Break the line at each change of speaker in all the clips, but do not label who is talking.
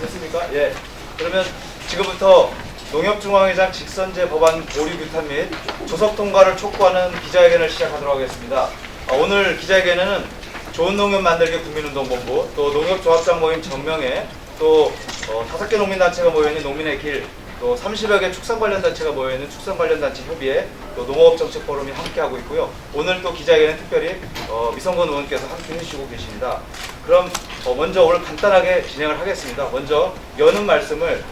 됐습니까? 예. 그러면 지금부터 농협중앙회장 직선제 법안 보류 규탄 및 조속 통과를 촉구하는 기자회견을 시작하도록 하겠습니다. 오늘 기자회견에는 좋은 농협 만들기 국민운동본부, 또 농협조합장 모임 정명회, 또 5개 농민단체가 모여있는 농민의 길, 또 30여 개 축산 관련 단체가 모여있는 축산 관련 단체 협의회, 또 농업정책 포럼이 함께하고 있고요. 오늘 또 기자회견은 특별히 미성건 의원께서 함께 해주시고 계십니다. 그럼 먼저 오늘 간단하게 진행을 하겠습니다. 먼저 여는 말씀을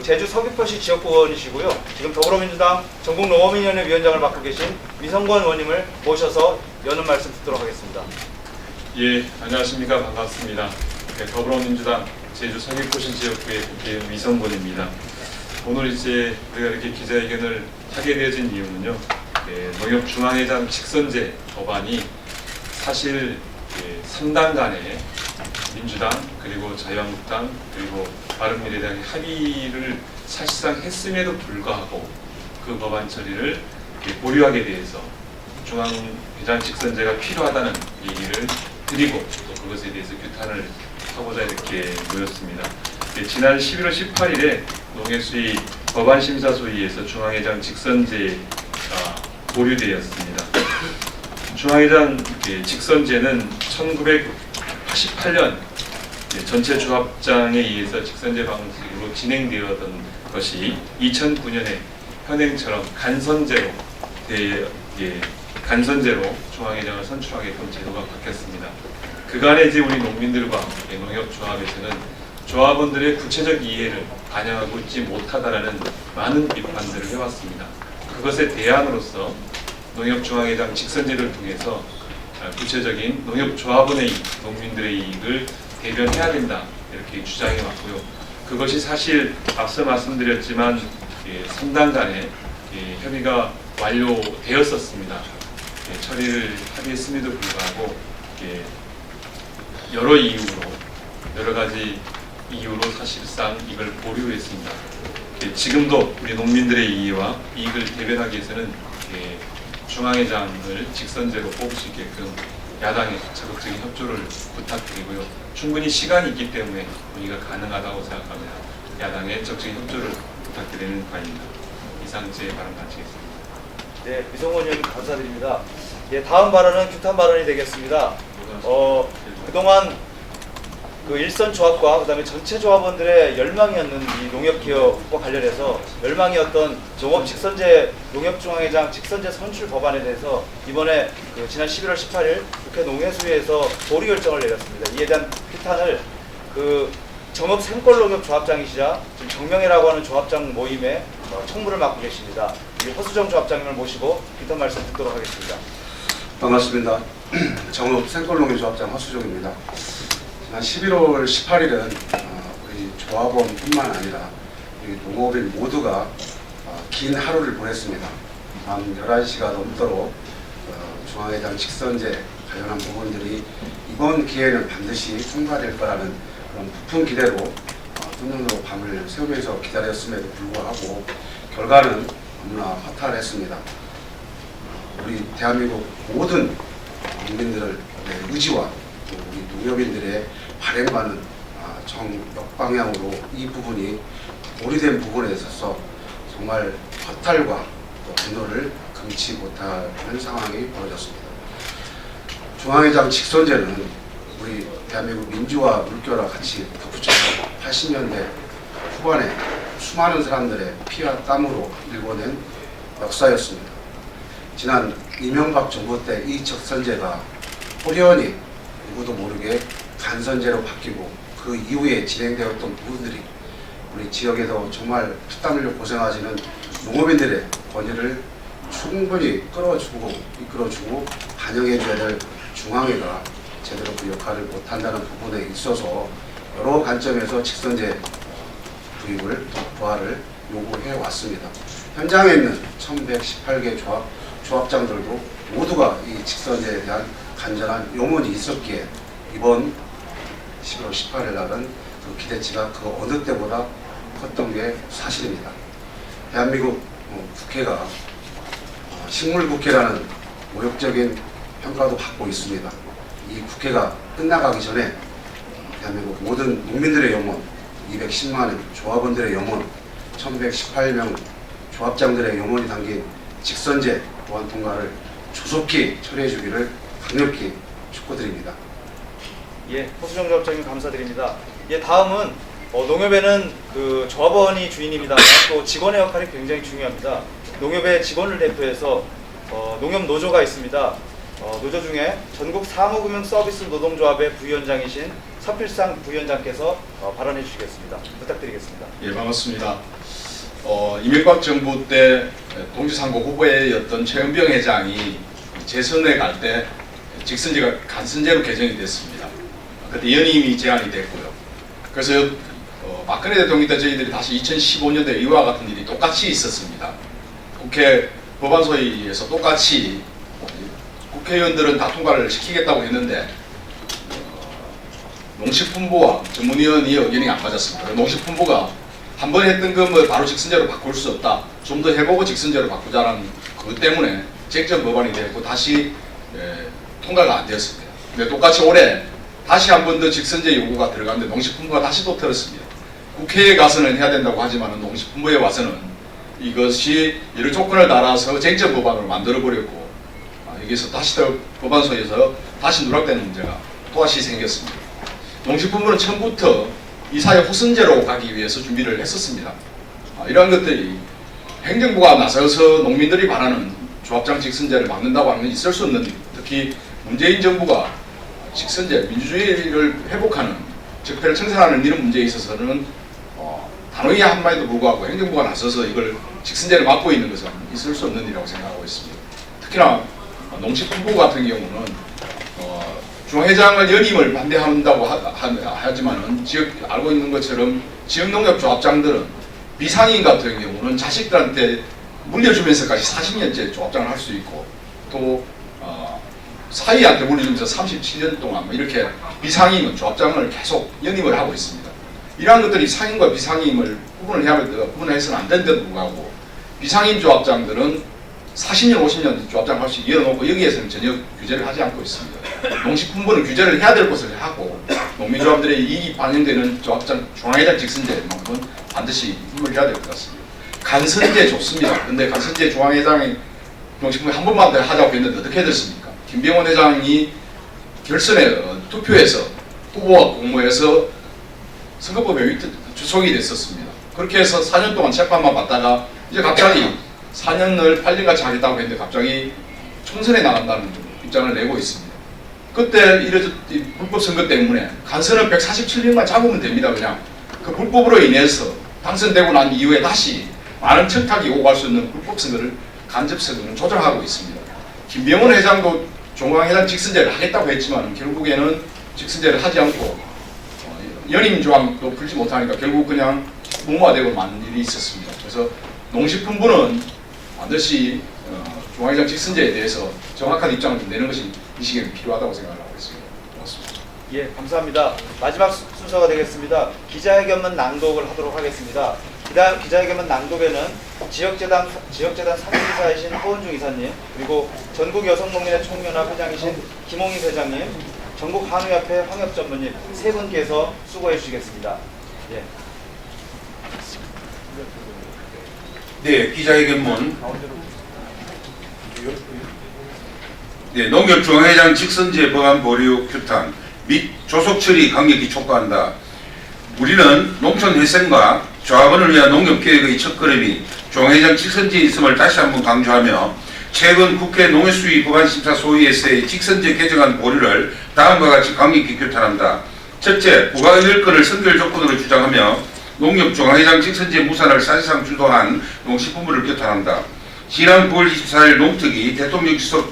제주 서귀포시 지역구 의원이시고요. 지금 더불어민주당 전국농업인위원회 위원장을 맡고 계신 미성건 의원님을 모셔서 여는 말씀 듣도록 하겠습니다.
예, 안녕하십니까. 반갑습니다. 네, 더불어민주당 제주 서귀포시 지역구의 국회의원 미성곤입니다. 오늘 이제 우리가 이렇게 기자회견을 하게 되어진 이유는요, 농협중앙회장 직선제 법안이 사실 3당 간에 민주당 그리고 자유한국당 그리고 바른미래당의 합의를 사실상 했음에도 불구하고 그 법안 처리를 보류하게 돼서 중앙회장 직선제가 필요하다는 얘기를 드리고 또 그것에 대해서 규탄을 하고자 이렇게 모였습니다. 지난 11월 18일에 농해수위 법안심사소위에서 중앙회장 직선제가 보류되었습니다. 중앙회장 직선제는 1988년 전체 조합장에 의해서 직선제 방식으로 진행되었던 것이 2009년에 현행처럼 간선제로 중앙회장을 선출하게끔 제도가 바뀌었습니다. 그간에 이제 우리 농민들과 농협조합에서는 조합원들의 구체적 이해를 반영하고 있지 못하다라는 많은 비판들을 해왔습니다. 그것에 대안으로서 농협중앙회장 직선제를 통해서 구체적인 농협조합원의 이익, 농민들의 이익을 대변해야 된다 이렇게 주장해 왔고요. 그것이 사실 앞서 말씀드렸지만 3당 간에 협의가 완료되었었습니다. 처리를 합의했음에도 불구하고 여러 가지 이유로 사실상 이걸 보류했습니다. 지금도 우리 농민들의 이해와 이익을 대변하기 위해서는 중앙회장을 직선제로 뽑을 수 있게끔 야당의 적극적인 협조를 부탁드리고요. 충분히 시간이 있기 때문에 논의가 가능하다고 생각합니다. 야당의 적극적인 협조를 부탁드리는 바입니다. 이상 제 발언 마치겠습니다.
네, 미성원 의원님 감사드립니다. 다음 발언은 규탄 발언이 되겠습니다. 그동안 일선 조합과 그다음에 전체 조합원들의 열망이었는 이 농협 개혁과 관련해서 열망이었던 농협중앙회장 직선제 선출 법안에 대해서 이번에 지난 11월 18일 국회 농해수위에서 보류 결정을 내렸습니다. 이에 대한 규탄을 정읍 생골농협 조합장이시자 지금 정명회라고 하는 조합장 모임에 총무를 맡고 계십니다. 허수정 조합장님을 모시고 규탄 말씀 듣도록 하겠습니다.
반갑습니다. 정읍 생골농협 조합장 허수정입니다. 지난 11월 18일은 우리 조합원뿐만 아니라 우리 농업인 모두가 긴 하루를 보냈습니다. 밤 11시가 넘도록 중앙회장 직선제 관련한 부분들이 이번 기회는 반드시 통과될 거라는 그런 부푼 기대로 눈으로 밤을 새우면서 기다렸음에도 불구하고 결과는 너무나 허탈했습니다. 우리 대한민국 모든 국민들의 의지와 또 우리 농협인들의 바램과는 정역방향으로 이 부분이 보류된 부분에 있어서 정말 허탈과 또 분노를 금치 못하는 상황이 벌어졌습니다. 중앙회장 직선제는 우리 대한민국 민주화 물결과 같이 덧붙여서 80년대 후반에 수많은 사람들의 피와 땀으로 일궈낸 역사였습니다. 지난 이명박 정부 때 이 직선제가 호련히 누구도 모르게 간선제로 바뀌고 그 이후에 진행되었던 부분들이 우리 지역에서 정말 피땀 흘려 고생하시는 농업인들의 권유를 충분히 이끌어주고 반영해줘야 될 중앙회가 제대로 그 역할을 못한다는 부분에 있어서 여러 관점에서 직선제 도입을 부활을 요구해 왔습니다. 현장에 있는 1118개 조합장들도 모두가 이 직선제에 대한 간절한 염원이 있었기에 이번 11월 18일 날은 그 기대치가 그 어느 때보다 컸던 게 사실입니다. 대한민국 국회가 식물국회라는 모욕적인 평가도 받고 있습니다. 이 국회가 끝나가기 전에 대한민국 모든 농민들의 염원 210만 원, 조합원들의 영혼 1118명 조합장들의 영혼이 담긴 직선제 보완 통과를 조속히 처리해 주기를 강력히 촉구드립니다.
예, 허수정 조합장님 감사드립니다. 예, 다음은 농협에는 그 조합원이 주인입니다만 또 직원의 역할이 굉장히 중요합니다. 농협의 직원을 대표해서 농협 노조가 있습니다. 노조 중에 전국 사무금융 서비스 노동조합의 부위원장이신 서필상 부위원장께서 발언해 주시겠습니다. 부탁드리겠습니다.
예, 반갑습니다. 이명박 정부 때 동지상고 후보였던 최은병 회장이 재선에 갈 때 직선제가 간선제로 개정이 됐습니다. 그때 연임이 제한이 됐고요. 그래서 박근혜 대통령 때 저희들이 다시 2015년도에 이와 같은 일이 똑같이 있었습니다. 국회 법안소위에서 똑같이 국회의원들은 다 통과를 시키겠다고 했는데 농식품부와 전문위원회 의견이 안 맞았습니다. 농식품부가 한 번 했던 거 바로 직선제로 바꿀 수 없다. 좀 더 해보고 직선제로 바꾸자는 그것 때문에 쟁점 법안이 됐고 다시 통과가 안 되었습니다. 근데 똑같이 올해 다시 한 번 더 직선제 요구가 들어갔는데 농식품부가 다시 또 틀었습니다. 국회에 가서는 해야 된다고 하지만 농식품부에 와서는 이것이 여러 조건을 달아서 쟁점 법안으로 만들어버렸고 여기서 다시 더 법안소에서 다시 누락되는 문제가 또다시 생겼습니다. 농식품부는 처음부터 이 사회 호선제로 가기 위해서 준비를 했었습니다. 이러한 것들이 행정부가 나서서 농민들이 바라는 조합장 직선제를 막는다고 하면 있을 수 없는, 특히 문재인 정부가 직선제, 민주주의를 회복하는, 적폐를 청산하는 이런 문제에 있어서는 단호히 한 마디도 불구하고 행정부가 나서서 이걸 직선제를 막고 있는 것은 있을 수 없는 일이라고 생각하고 있습니다. 특히나 농식품부 같은 경우는 중앙회장을 연임을 반대한다고 하지만은 알고 있는 것처럼 지역농협 조합장들은 비상인 같은 경우는 자식들한테 물려주면서까지 40년째 조합장을 할 수 있고 또 사위한테 물려주면서 37년 동안 이렇게 비상임은 조합장을 계속 연임을 하고 있습니다. 이러한 것들이 상임과 비상임을 구분해서는 안 되는데도 불구하고 비상임 조합장들은 40년, 50년 조합장 할 수 이어놓고 여기에서는 전혀 규제를 하지 않고 있습니다. 농식품부는 규제를 해야 될 것을 하고 농민조합들의 이익이 반영되는 조합장 중앙회장 직선제만큼은 반드시 힘을 해야 될 것 같습니다. 간선제 좋습니다. 근데 간선제 중앙회장이 농식품부에 한 번만 더 하자고 했는데 어떻게 됐습니까? 김병원 회장이 결선에 투표에서 후보와 공모해서 선거법에 주속이 됐었습니다. 그렇게 해서 4년 동안 재판만 받다가 이제 갑자기 4년을 8년같이 하겠다고 했는데 갑자기 총선에 나간다는 입장을 내고 있습니다. 그때 이 불법 선거 때문에 간선을 147명만 잡으면 됩니다. 그냥 그 불법으로 인해서 당선되고 난 이후에 다시 많은 청탁이 오고 갈 수 있는 불법 선거를 간접 선거를 조장하고 있습니다. 김병원 회장도 중앙회장 직선제를 하겠다고 했지만 결국에는 직선제를 하지 않고 연임 조항도 풀지 못하니까 결국 그냥 무마되고 만 일이 있었습니다. 그래서 농식품부는 반드시 중앙회장 직선제에 대해서 정확한 입장을 좀 내는 것이 이 시기에 필요하다고 생각을 하고 있습니다. 고맙습니다.
예, 감사합니다. 마지막 순서가 되겠습니다. 기자회견문 낭독을 하도록 하겠습니다. 기자회견문 낭독에는 지역재단 상임이사이신 허은중 이사님, 그리고 전국여성농민의 총연합 회장이신 김홍희 회장님, 전국한우협회 황혁 전무님 세 분께서 수고해 주시겠습니다. 예.
네, 기자회견문. 네, 농협중앙회장 직선제 법안 보류 규탄 및 조속 처리 강력히 촉구한다. 우리는 농촌회생과 조합원을 위한 농협개혁의 첫걸음이 중앙회장 직선제에 있음을 다시 한번 강조하며 최근 국회 농해수위 법안심사소위에서의 직선제 개정안 보류를 다음과 같이 강력히 규탄한다. 첫째, 부가의결권을 선결 조건으로 주장하며 농협중앙회장 직선제 무산을 사실상 주도한 농식품부를 규탄한다. 지난 9월 24일 농특위 대통령 지속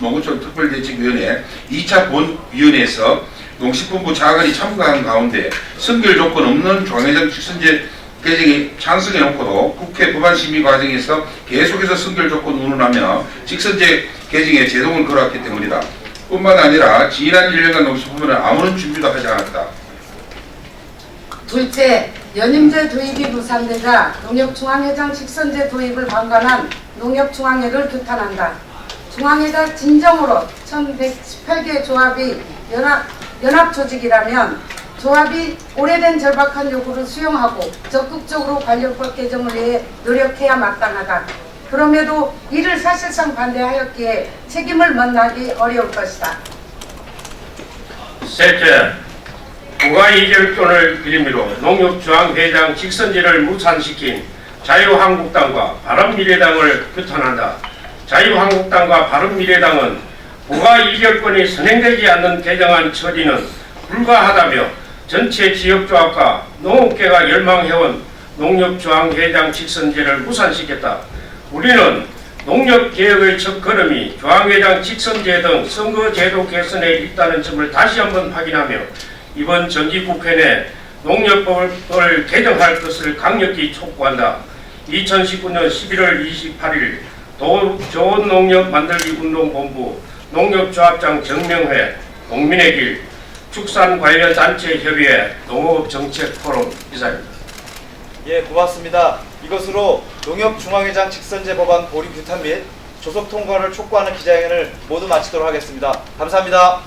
농어촌 특별대책위원회 2차 본위원회에서 농식품부 차관이 참가한 가운데 선결 조건 없는 중앙회장 직선제 개정에 찬성해놓고도 국회 법안심의 과정에서 계속해서 선결 조건 운운하며 직선제 개정에 제동을 걸어왔기 때문이다. 뿐만 아니라 지난 1년간 농식품부는 아무런 준비도 하지 않았다.
둘째, 연임제 도입이 무산되자 농협중앙회장 직선제 도입을 방관한 농협중앙회를 규탄한다. 중앙회가 진정으로 1118개 조합이 연합 조직이라면 조합이 오래된 절박한 요구를 수용하고 적극적으로 관련법 개정을 위해 노력해야 마땅하다. 그럼에도 이를 사실상 반대하였기에 책임을 면하기 어려울 것이다.
셋째, 부가이결권을 빌미로 농협중앙회장 직선제를 무산시킨 자유한국당과 바른미래당을 규탄한다. 자유한국당과 바른미래당은 부가이결권이 선행되지 않는 개정안 처리는 불가하다며 전체 지역조합과 농업계가 열망해온 농협중앙회장 직선제를 무산시켰다. 우리는 농협개혁의 첫걸음이 중앙회장 직선제 등 선거제도 개선에 있다는 점을 다시 한번 확인하며 이번 정기국회 내 농협법을 개정할 것을 강력히 촉구한다. 2019년 11월 28일 좋은 농협 만들기 운동본부 농협조합장 정명회 농민의 길 축산 관련 단체 협의회 농업정책 포럼 이사입니다.
예, 고맙습니다. 이것으로 농협중앙회장 직선제 법안 보류 규탄 및 조속 통과를 촉구하는 기자회견을 모두 마치도록 하겠습니다. 감사합니다.